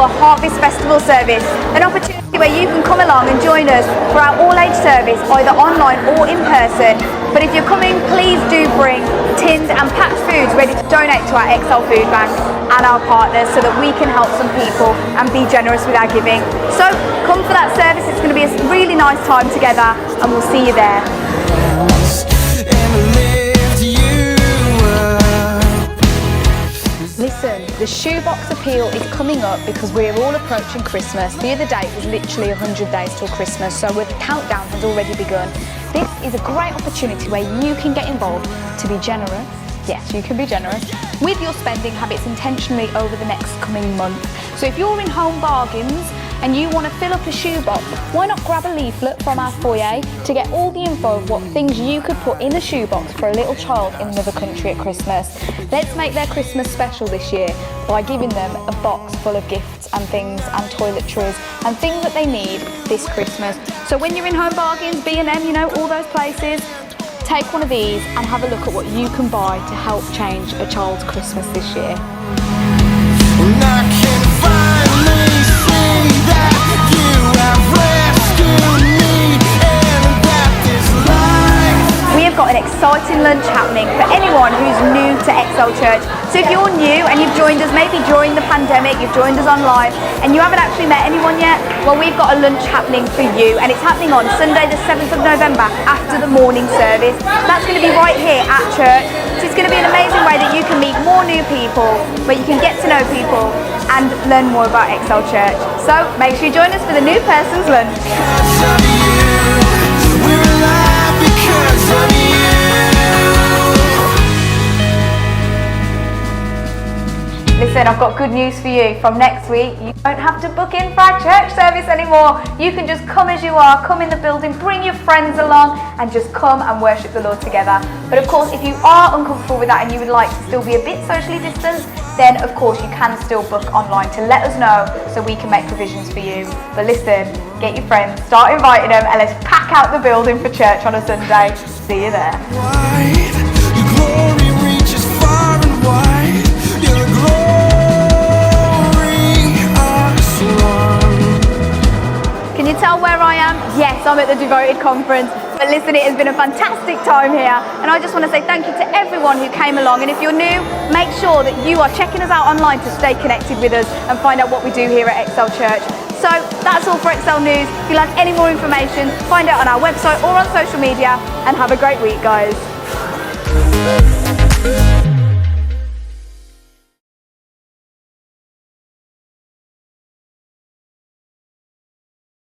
our Harvest Festival service, an opportunity where you can come along and join us for our all-age service, either online or in person. But if you're coming, please do bring tinned and packed foods ready to donate to our Excel Food Bank and our partners so that we can help some people and be generous with our giving. So come for that service, it's going to be a really nice time together, and we'll see you there. Listen, the Shoebox Appeal is coming up because we're all approaching Christmas. The other day it was literally 100 days till Christmas, so the countdown has already begun. This is a great opportunity where you can get involved to be generous. Yes, you can be generous with your spending habits intentionally over the next coming month. So if you're in Home Bargains and you want to fill up a shoebox, why not grab a leaflet from our foyer to get all the info of what things you could put in a shoebox for a little child in another country at Christmas. Let's make their Christmas special this year by giving them a box full of gifts and things and toiletries and things that they need this Christmas. So when you're in Home Bargains, B&M, you know, all those places, take one of these and have a look at what you can buy to help change a child's Christmas this year. We have got an exciting lunch happening for anyone who's new to Excel Church. So if you're new and you've joined us maybe during the pandemic, you've joined us online and you haven't actually met anyone yet, well, we've got a lunch happening for you, and it's happening on Sunday the 7th of November after the morning service. That's going to be right here at church. So it's going to be an amazing way that you can meet more new people, where you can get to know people and learn more about Excel Church. So make sure you join us for the new person's lunch. Listen, I've got good news for you. From next week, you don't have to book in for our church service anymore. You can just come as you are, come in the building, bring your friends along, and just come and worship the Lord together. But of course, if you are uncomfortable with that and you would like to still be a bit socially distanced, then of course you can still book online to let us know so we can make provisions for you. But listen, get your friends, start inviting them, and let's pack out the building for church on a Sunday. See you there. Your glory reaches far and wide. Your glory, can you tell where I am? Yes, I'm at the Devoted Conference. But listen, it has been a fantastic time here, and I just want to say thank you to everyone who came along. And if you're new, make sure that you are checking us out online to stay connected with us and find out what we do here at Excel Church. So that's all for Excel News. If you'd like any more information, find out on our website or on social media, and have a great week, guys.